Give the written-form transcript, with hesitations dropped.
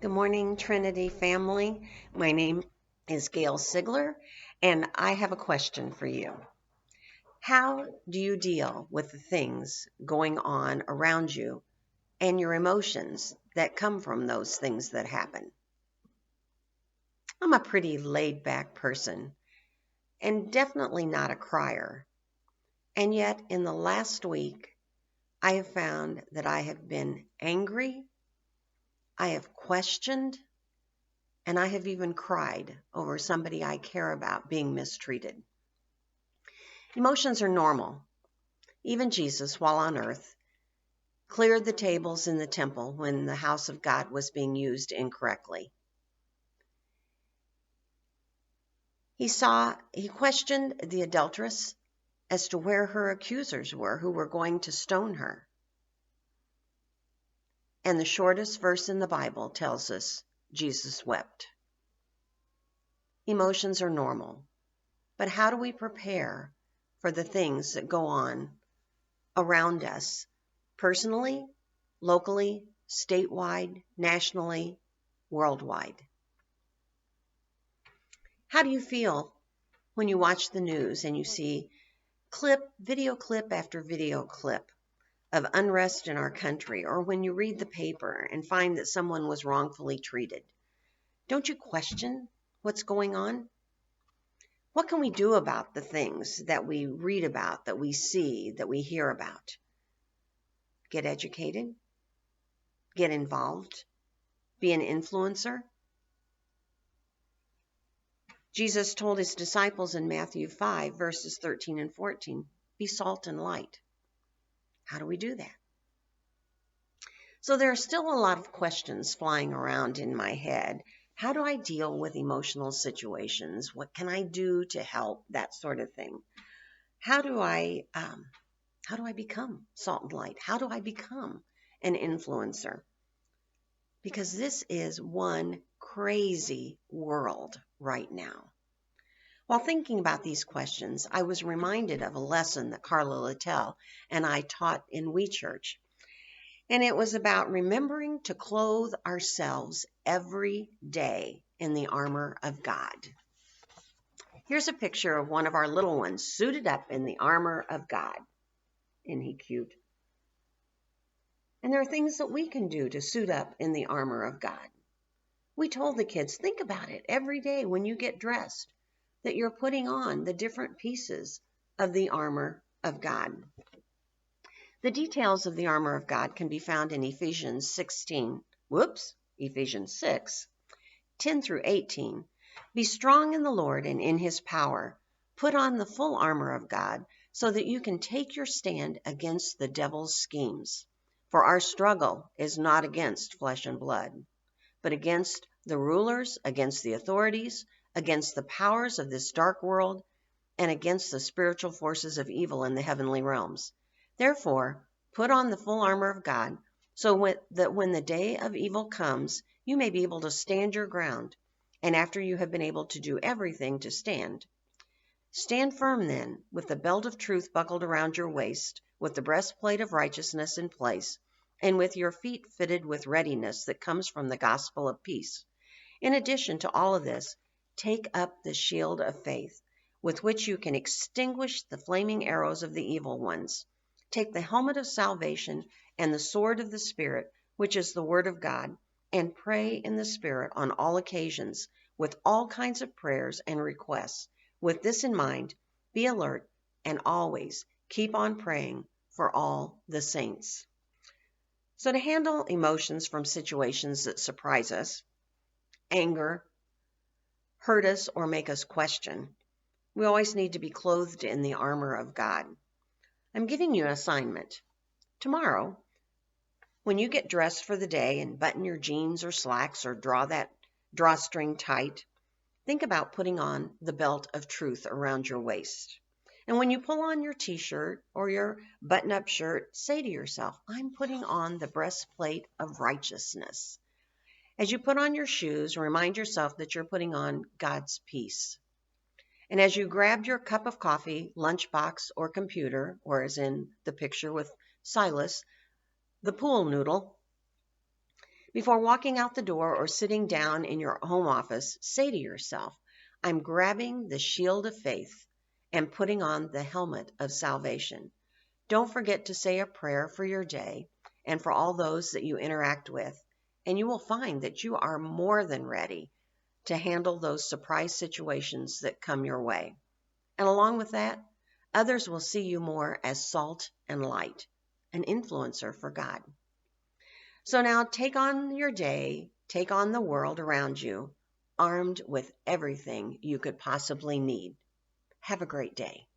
Good morning, Trinity family. My name is Gail Sigler, and I have a question for you. How do you deal with the things going on around you and your emotions that come from those things that happen? I'm a pretty laid back person and definitely not a crier. And yet, in the last week, I have found that I have been angry, I have questioned, and I have even cried over somebody I care about being mistreated. Emotions are normal. Even Jesus, while on earth, cleared the tables in the temple when the house of God was being used incorrectly. He questioned the adulteress as to where her accusers were who were going to stone her. And the shortest verse in the Bible tells us Jesus wept. Emotions are normal, but how do we prepare for the things that go on around us, personally, locally, statewide, nationally, worldwide? How do you feel when you watch the news and you see video clip after video clip of unrest in our country, or when you read the paper and find that someone was wrongfully treated? Don't you question what's going on? What can we do about the things that we read about, that we see, that we hear about? Get educated? Get involved? Be an influencer? Jesus told his disciples in Matthew 5, verses 13 and 14, be salt and light. How do we do that? So there are still a lot of questions flying around in my head. How do I deal with emotional situations? What can I do to help? That sort of thing. How do I become salt and light? How do I become an influencer? Because this is one crazy world right now. While thinking about these questions, I was reminded of a lesson that Carla Littell and I taught in We Church. And it was about remembering to clothe ourselves every day in the armor of God. Here's a picture of one of our little ones suited up in the armor of God. Isn't he cute? And there are things that we can do to suit up in the armor of God. We told the kids, think about it every day when you get dressed, that you're putting on the different pieces of the armor of God. The details of the armor of God can be found in Ephesians 6, 10 through 18. Be strong in the Lord and in his power. Put on the full armor of God so that you can take your stand against the devil's schemes. For our struggle is not against flesh and blood, but against the rulers, against the authorities, against the powers of this dark world, and against the spiritual forces of evil in the heavenly realms. Therefore, put on the full armor of God, so that when the day of evil comes, you may be able to stand your ground, and after you have been able to do everything, to stand. Stand firm then, with the belt of truth buckled around your waist, with the breastplate of righteousness in place, and with your feet fitted with readiness that comes from the gospel of peace. In addition to all of this, take up the shield of faith, with which you can extinguish the flaming arrows of the evil ones. Take the helmet of salvation and the sword of the Spirit, which is the word of God, and pray in the Spirit on all occasions, with all kinds of prayers and requests. With this in mind, be alert and always keep on praying for all the saints. So to handle emotions from situations that surprise us, anger, hurt us, or make us question, we always need to be clothed in the armor of God. I'm giving you an assignment. Tomorrow, when you get dressed for the day and button your jeans or slacks or draw that drawstring tight, think about putting on the belt of truth around your waist. And when you pull on your t-shirt or your button-up shirt, say to yourself, I'm putting on the breastplate of righteousness. As you put on your shoes, remind yourself that you're putting on God's peace. And as you grabbed your cup of coffee, lunchbox, or computer, or as in the picture with Silas, the pool noodle, Before walking out the door or sitting down in your home office, say to yourself, I'm grabbing the shield of faith and putting on the helmet of salvation. Don't forget to say a prayer for your day and for all those that you interact with, and you will find that you are more than ready to handle those surprise situations that come your way. And along with that, others will see you more as salt and light, an influencer for God. So now take on your day, take on the world around you, armed with everything you could possibly need. Have a great day.